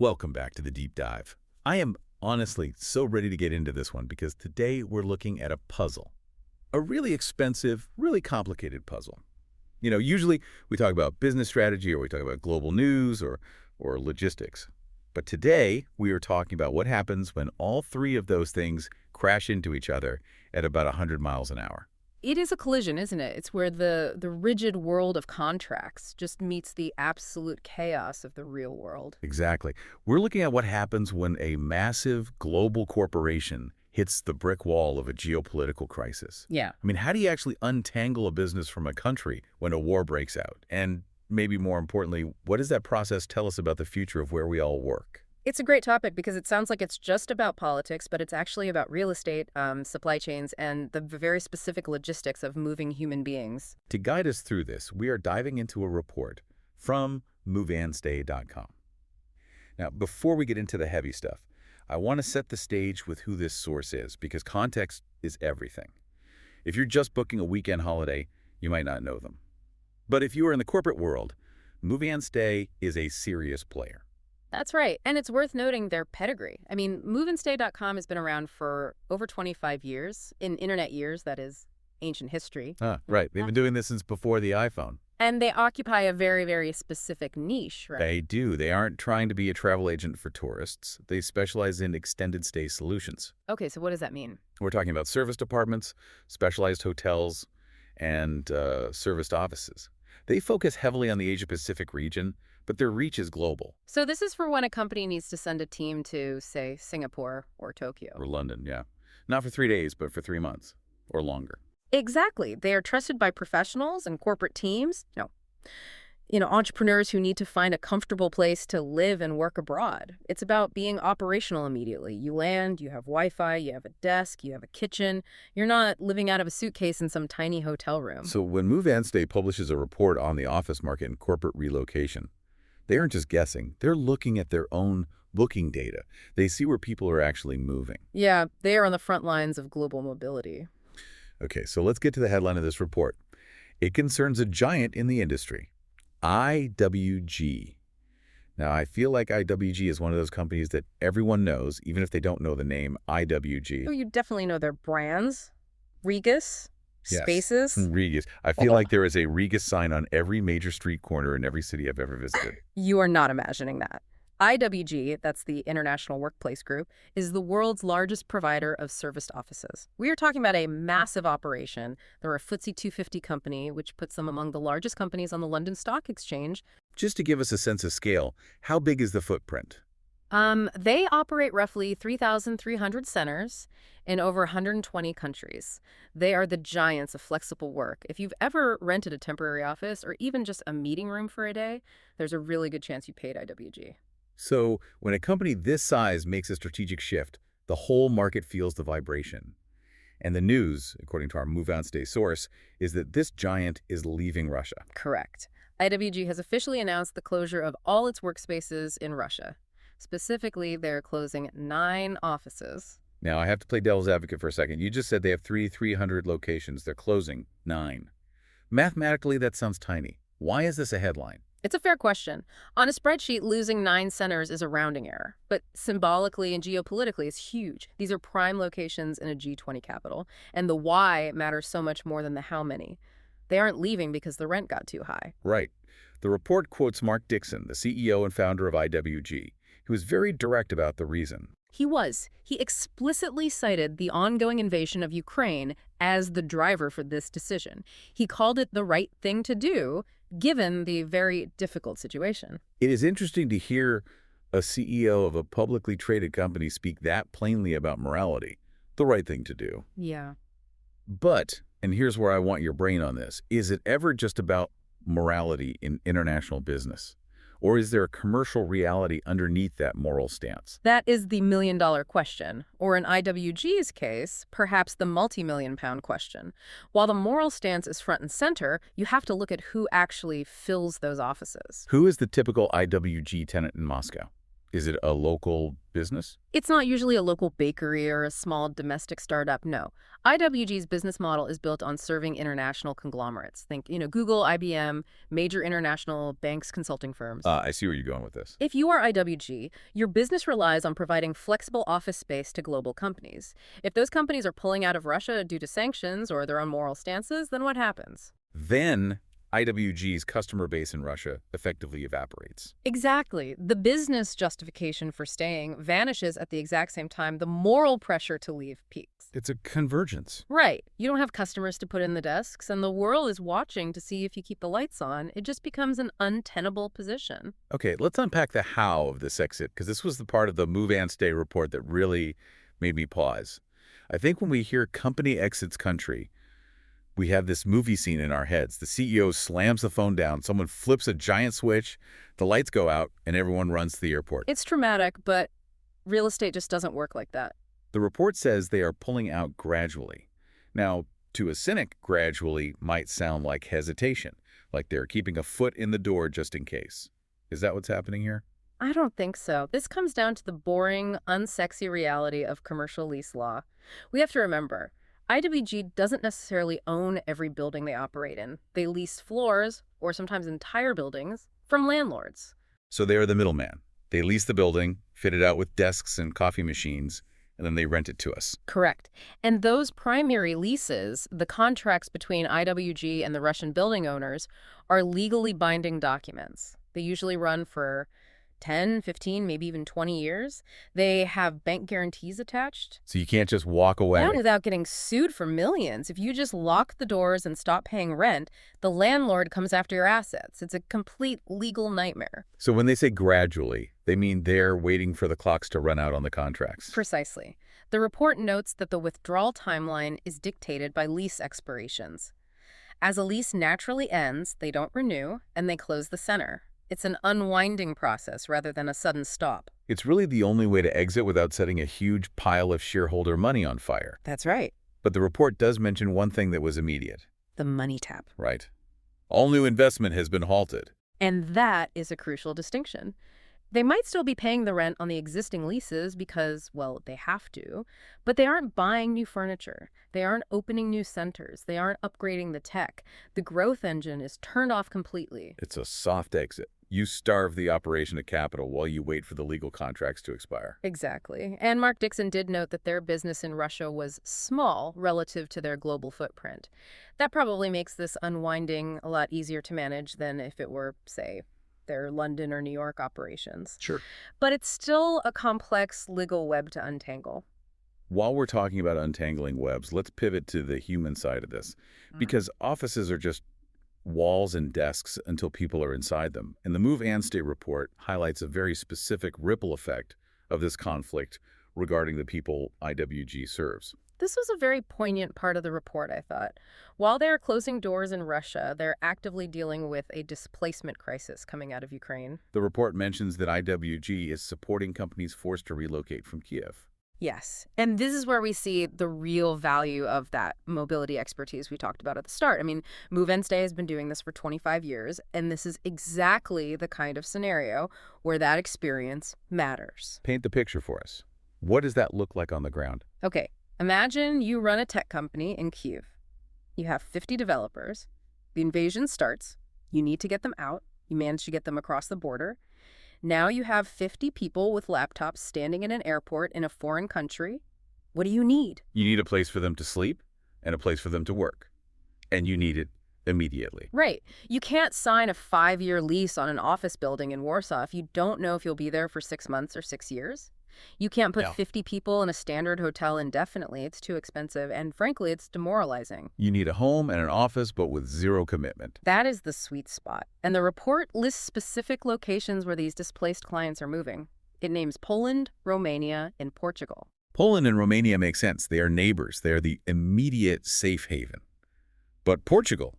Welcome back to the deep dive. I am honestly so ready to get into this one because today we're looking at a puzzle. A really expensive, really complicated puzzle. Usually we talk about business strategy or we talk about global news or logistics. But today we are talking about what happens when all three of those things crash into each other at about 100 miles an hour. It is a collision, isn't it? It's where the rigid world of contracts just meets the absolute chaos of the real world. Exactly. We're looking at what happens when a massive global corporation hits the brick wall of a geopolitical crisis. Yeah. I mean, how do you actually untangle a business from a country when a war breaks out? And maybe more importantly, what does that process tell us about the future of where we all work? It's a great topic because it sounds like it's just about politics, but it's actually about real estate, supply chains, and the very specific logistics of moving human beings. To guide us through this, we are diving into a report from moveandstay.com. Now, before we get into the heavy stuff, I want to set the stage with who this source is because context is everything. If you're just booking a weekend holiday, you might not know them. But if you are in the corporate world, Move and Stay is a serious player. That's right. And it's worth noting their pedigree. I mean, moveandstay.com has been around for over 25 years. In internet years, that is ancient history. Right. They've been doing this since before the iPhone. And they occupy a very, very specific niche, right? They do. They aren't trying to be a travel agent for tourists. They specialize in extended stay solutions. Okay, so what does that mean? We're talking about service departments, specialized hotels, and serviced offices. They focus heavily on the Asia-Pacific region, but their reach is global. So this is for when a company needs to send a team to, say, Singapore or Tokyo. Or London, yeah. Not for 3 days, but for 3 months or longer. Exactly. They are trusted by professionals and corporate teams. Entrepreneurs who need to find a comfortable place to live and work abroad. It's about being operational immediately. You land, you have Wi-Fi, you have a desk, you have a kitchen. You're not living out of a suitcase in some tiny hotel room. So when Move and Stay publishes a report on the office market and corporate relocation, they aren't just guessing. They're looking at their own booking data. They see where people are actually moving. Yeah, they are on the front lines of global mobility. Okay, so let's get to the headline of this report. It concerns a giant in the industry, IWG. Now, I feel like IWG is one of those companies that everyone knows, even if they don't know the name IWG. Oh, you definitely know their brands. Regus, Yes. Spaces. Regus. I feel like there is a Regus sign on every major street corner in every city I've ever visited. You are not imagining that. IWG, that's the International Workplace Group, is the world's largest provider of serviced offices. We are talking about a massive operation. They're a FTSE 250 company, which puts them among the largest companies on the London Stock Exchange. Just to give us a sense of scale, how big is the footprint? They operate roughly 3,300 centers in over 120 countries. They are the giants of flexible work. If you've ever rented a temporary office or even just a meeting room for a day, there's a really good chance you paid IWG. So when a company this size makes a strategic shift, the whole market feels the vibration. And the news, according to our Move and Stay source, is that this giant is leaving Russia. Correct. IWG has officially announced the closure of all its workspaces in Russia. Specifically, they're closing 9 offices. Now, I have to play devil's advocate for a second. You just said they have 300 locations. They're closing 9. Mathematically, that sounds tiny. Why is this a headline? It's a fair question. On a spreadsheet, losing 9 centers is a rounding error. But symbolically and geopolitically, it's huge. These are prime locations in a G20 capital. And the why matters so much more than the how many. They aren't leaving because the rent got too high. Right. The report quotes Mark Dixon, the CEO and founder of IWG. He was very direct about the reason. He explicitly cited the ongoing invasion of Ukraine as the driver for this decision. He called it the right thing to do, given the very difficult situation. It is interesting to hear a CEO of a publicly traded company speak that plainly about morality, the right thing to do. Yeah. But, and here's where I want your brain on this, is it ever just about morality in international business? Or is there a commercial reality underneath that moral stance? That is the million-dollar question, or in IWG's case, perhaps the multi-million-pound question. While the moral stance is front and center, you have to look at who actually fills those offices. Who is the typical IWG tenant in Moscow? Is it a local business? It's not usually a local bakery or a small domestic startup, no. IWG's business model is built on serving international conglomerates. Think, Google, IBM, major international banks, consulting firms. I see where you're going with this. If you are IWG, your business relies on providing flexible office space to global companies. If those companies are pulling out of Russia due to sanctions or their unmoral stances, then what happens? Then IWG's customer base in Russia effectively evaporates. Exactly. The business justification for staying vanishes at the exact same time the moral pressure to leave peaks. It's a convergence. Right. You don't have customers to put in the desks, and the world is watching to see if you keep the lights on. It just becomes an untenable position. Okay, let's unpack the how of this exit, because this was the part of the Move and Stay report that really made me pause. I think when we hear company exits country, we have this movie scene in our heads. The CEO slams the phone down, someone flips a giant switch, the lights go out, and everyone runs to the airport. It's traumatic, but real estate just doesn't work like that. The report says they are pulling out gradually. Now, to a cynic, gradually might sound like hesitation, like they're keeping a foot in the door just in case. Is that what's happening here? I don't think so. This comes down to the boring, unsexy reality of commercial lease law. We have to remember, IWG doesn't necessarily own every building they operate in. They lease floors, or sometimes entire buildings, from landlords. So they are the middleman. They lease the building, fit it out with desks and coffee machines, and then they rent it to us. Correct. And those primary leases, the contracts between IWG and the Russian building owners, are legally binding documents. They usually run for 10, 15, maybe even 20 years. They have bank guarantees attached. So you can't just walk away. And without getting sued for millions. If you just lock the doors and stop paying rent, the landlord comes after your assets. It's a complete legal nightmare. So when they say gradually, they mean they're waiting for the clocks to run out on the contracts. Precisely. The report notes that the withdrawal timeline is dictated by lease expirations. As a lease naturally ends, they don't renew, and they close the center. It's an unwinding process rather than a sudden stop. It's really the only way to exit without setting a huge pile of shareholder money on fire. That's right. But the report does mention one thing that was immediate. The money tap. Right. All new investment has been halted. And that is a crucial distinction. They might still be paying the rent on the existing leases because, well, they have to, but they aren't buying new furniture. They aren't opening new centers. They aren't upgrading the tech. The growth engine is turned off completely. It's a soft exit. You starve the operation of capital while you wait for the legal contracts to expire. Exactly. And Mark Dixon did note that their business in Russia was small relative to their global footprint. That probably makes this unwinding a lot easier to manage than if it were, say, their London or New York operations. Sure. But it's still a complex legal web to untangle. While we're talking about untangling webs, let's pivot to the human side of this. Because offices are just walls and desks until people are inside them. And the Move and Stay report highlights a very specific ripple effect of this conflict regarding the people IWG serves. This was a very poignant part of the report, I thought. While they're closing doors in Russia, they're actively dealing with a displacement crisis coming out of Ukraine. The report mentions that IWG is supporting companies forced to relocate from Kiev. Yes. And this is where we see the real value of that mobility expertise we talked about at the start. I mean, Move and Stay has been doing this for 25 years, and this is exactly the kind of scenario where that experience matters. Paint the picture for us. What does that look like on the ground? Okay, imagine you run a tech company in Kyiv. You have 50 developers. The invasion starts. You need to get them out. You manage to get them across the border. Now you have 50 people with laptops standing in an airport in a foreign country. What do you need? You need a place for them to sleep and a place for them to work. And you need it immediately. Right. You can't sign a 5-year lease on an office building in Warsaw if you don't know if you'll be there for 6 months or 6 years. You can't put 50 people in a standard hotel indefinitely. It's too expensive, and frankly, it's demoralizing. You need a home and an office, but with zero commitment. That is the sweet spot. And the report lists specific locations where these displaced clients are moving. It names Poland, Romania, and Portugal. Poland and Romania make sense. They are neighbors. They are the immediate safe haven. But Portugal,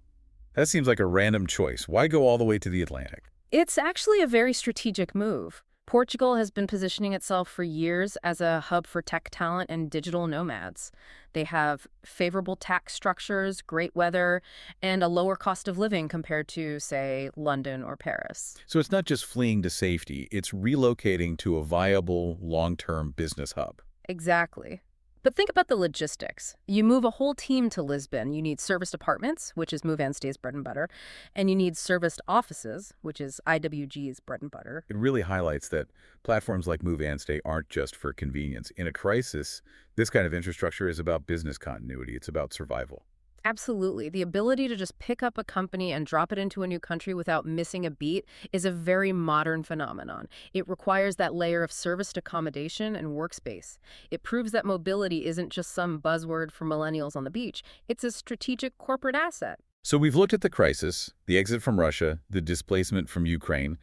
that seems like a random choice. Why go all the way to the Atlantic? It's actually a very strategic move. Portugal has been positioning itself for years as a hub for tech talent and digital nomads. They have favorable tax structures, great weather, and a lower cost of living compared to, say, London or Paris. So it's not just fleeing to safety, it's relocating to a viable, long-term business hub. Exactly. But think about the logistics. You move a whole team to Lisbon. You need serviced apartments, which is Move and Stay's bread and butter, and you need serviced offices, which is IWG's bread and butter. It really highlights that platforms like Move and Stay aren't just for convenience. In a crisis, this kind of infrastructure is about business continuity. It's about survival. Absolutely. The ability to just pick up a company and drop it into a new country without missing a beat is a very modern phenomenon. It requires that layer of serviced accommodation and workspace. It proves that mobility isn't just some buzzword for millennials on the beach. It's a strategic corporate asset. So we've looked at the crisis, the exit from Russia, the displacement from Ukraine,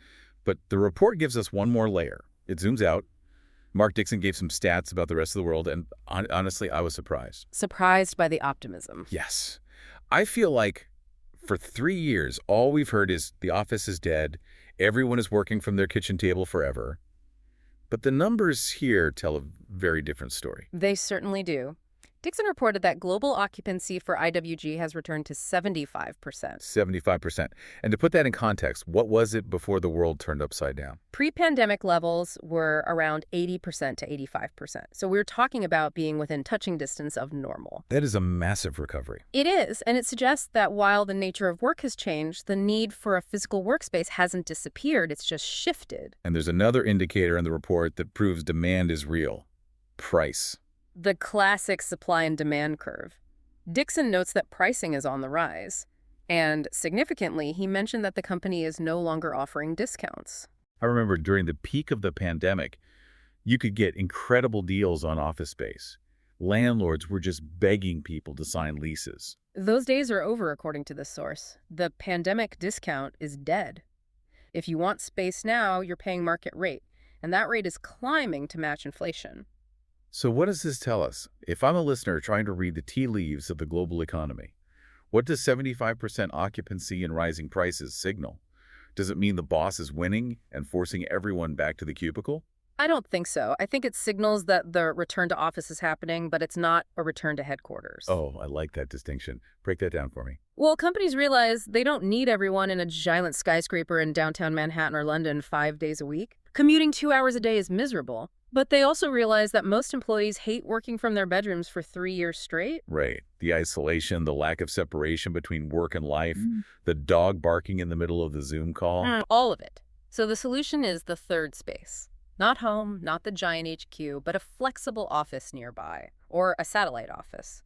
but the report gives us one more layer. It zooms out. Mark Dixon gave some stats about the rest of the world, and honestly, I was surprised. Surprised by the optimism. Yes. I feel like for 3 years, all we've heard is the office is dead, everyone is working from their kitchen table forever. But the numbers here tell a very different story. They certainly do. Dixon reported that global occupancy for IWG has returned to 75%. 75%. And to put that in context, what was it before the world turned upside down? Pre-pandemic levels were around 80% to 85%. So we're talking about being within touching distance of normal. That is a massive recovery. It is, and it suggests that while the nature of work has changed, the need for a physical workspace hasn't disappeared, it's just shifted. And there's another indicator in the report that proves demand is real. Price. The classic supply and demand curve. Dixon notes that pricing is on the rise. And significantly, he mentioned that the company is no longer offering discounts. I remember during the peak of the pandemic, you could get incredible deals on office space. Landlords were just begging people to sign leases. Those days are over, according to this source. The pandemic discount is dead. If you want space now, you're paying market rate, and that rate is climbing to match inflation. So what does this tell us? If I'm a listener trying to read the tea leaves of the global economy, what does 75% occupancy and rising prices signal? Does it mean the boss is winning and forcing everyone back to the cubicle? I don't think so. I think it signals that the return to office is happening, but it's not a return to headquarters. Oh, I like that distinction. Break that down for me. Well, companies realize they don't need everyone in a giant skyscraper in downtown Manhattan or London 5 days a week. Commuting 2 hours a day is miserable. But they also realize that most employees hate working from their bedrooms for 3 years straight. Right. The isolation, the lack of separation between work and life, the dog barking in the middle of the Zoom call. All of it. So the solution is the third space. Not home, not the giant HQ, but a flexible office nearby, or a satellite office.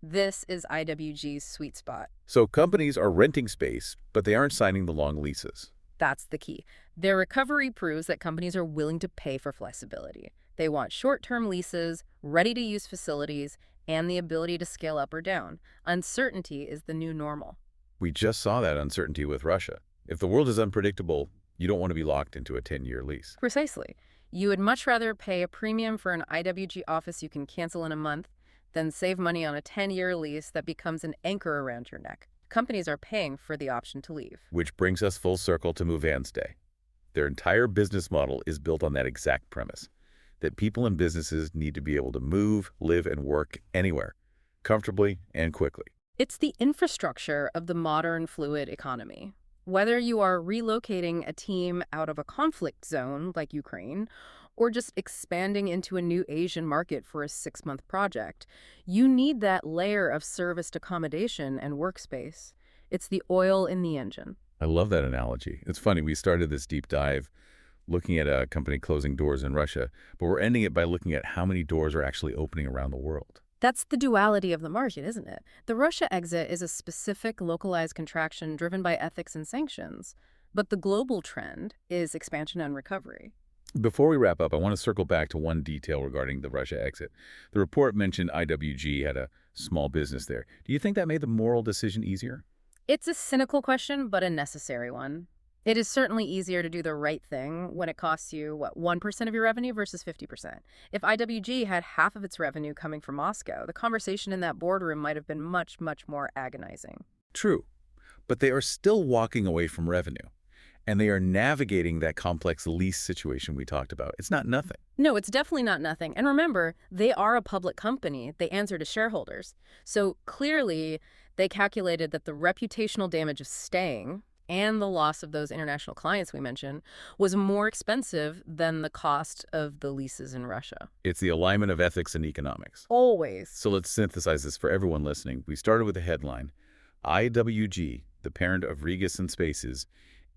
This is IWG's sweet spot. So companies are renting space, but they aren't signing the long leases. That's the key. Their recovery proves that companies are willing to pay for flexibility. They want short-term leases, ready-to-use facilities, and the ability to scale up or down. Uncertainty is the new normal. We just saw that uncertainty with Russia. If the world is unpredictable, you don't want to be locked into a 10-year lease. Precisely. You would much rather pay a premium for an IWG office you can cancel in a month than save money on a 10-year lease that becomes an anchor around your neck. Companies are paying for the option to leave. Which brings us full circle to Move and Stay. Their entire business model is built on that exact premise, that people and businesses need to be able to move, live, and work anywhere, comfortably and quickly. It's the infrastructure of the modern fluid economy. Whether you are relocating a team out of a conflict zone like Ukraine, or just expanding into a new Asian market for a 6-month project, you need that layer of serviced accommodation and workspace. It's the oil in the engine. I love that analogy. It's funny, we started this deep dive looking at a company closing doors in Russia, but we're ending it by looking at how many doors are actually opening around the world. That's the duality of the market, isn't it? The Russia exit is a specific, localized contraction driven by ethics and sanctions, but the global trend is expansion and recovery. Before we wrap up, I want to circle back to one detail regarding the Russia exit. The report mentioned IWG had a small business there. Do you think that made the moral decision easier? It's a cynical question, but a necessary one. It is certainly easier to do the right thing when it costs you, 1% of your revenue versus 50%. If IWG had half of its revenue coming from Moscow, the conversation in that boardroom might have been much, much more agonizing. True, but they are still walking away from revenue. And they are navigating that complex lease situation we talked about. It's not nothing. No, it's definitely not nothing. And remember, they are a public company. They answer to shareholders. So clearly, they calculated that the reputational damage of staying and the loss of those international clients we mentioned was more expensive than the cost of the leases in Russia. It's the alignment of ethics and economics. Always. So let's synthesize this for everyone listening. We started with a headline. IWG, the parent of Regus and Spaces,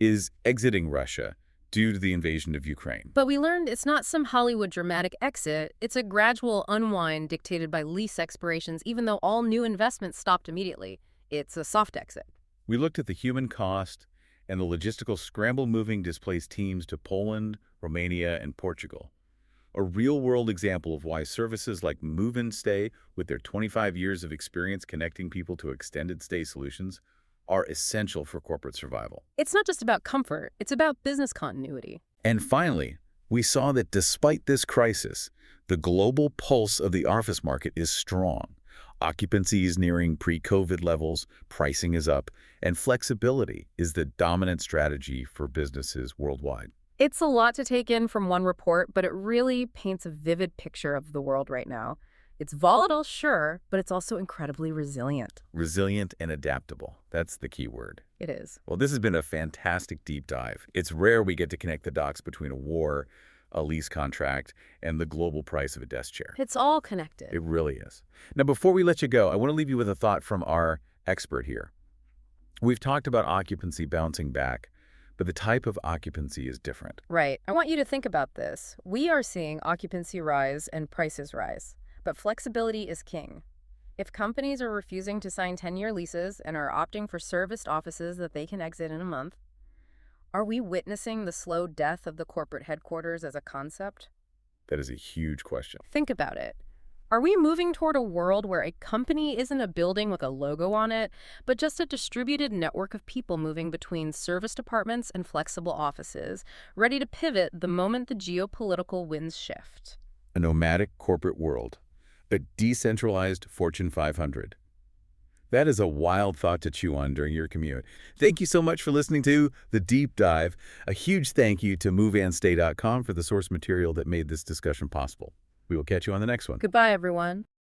is exiting Russia due to the invasion of Ukraine. But we learned it's not some Hollywood dramatic exit. It's a gradual unwind dictated by lease expirations, even though all new investments stopped immediately. It's a soft exit. We looked at the human cost and the logistical scramble moving displaced teams to Poland, Romania, and Portugal. A real-world example of why services like Move and Stay, with their 25 years of experience connecting people to extended stay solutions, are essential for corporate survival. It's not just about comfort. It's about business continuity. And finally, we saw that despite this crisis, the global pulse of the office market is strong. Occupancy is nearing pre-COVID levels, pricing is up, and flexibility is the dominant strategy for businesses worldwide. It's a lot to take in from one report, but it really paints a vivid picture of the world right now. It's volatile, sure, but it's also incredibly resilient. Resilient and adaptable. That's the key word. It is. Well, this has been a fantastic deep dive. It's rare we get to connect the dots between a war, a lease contract, and the global price of a desk chair. It's all connected. It really is. Now, before we let you go, I want to leave you with a thought from our expert here. We've talked about occupancy bouncing back, but the type of occupancy is different. Right. I want you to think about this. We are seeing occupancy rise and prices rise, but flexibility is king. If companies are refusing to sign 10-year leases and are opting for serviced offices that they can exit in a month, are we witnessing the slow death of the corporate headquarters as a concept? That is a huge question. Think about it. Are we moving toward a world where a company isn't a building with a logo on it, but just a distributed network of people moving between serviced apartments and flexible offices, ready to pivot the moment the geopolitical winds shift? A nomadic corporate world. A decentralized Fortune 500. That is a wild thought to chew on during your commute. Thank you so much for listening to The Deep Dive. A huge thank you to moveandstay.com for the source material that made this discussion possible. We will catch you on the next one. Goodbye, everyone.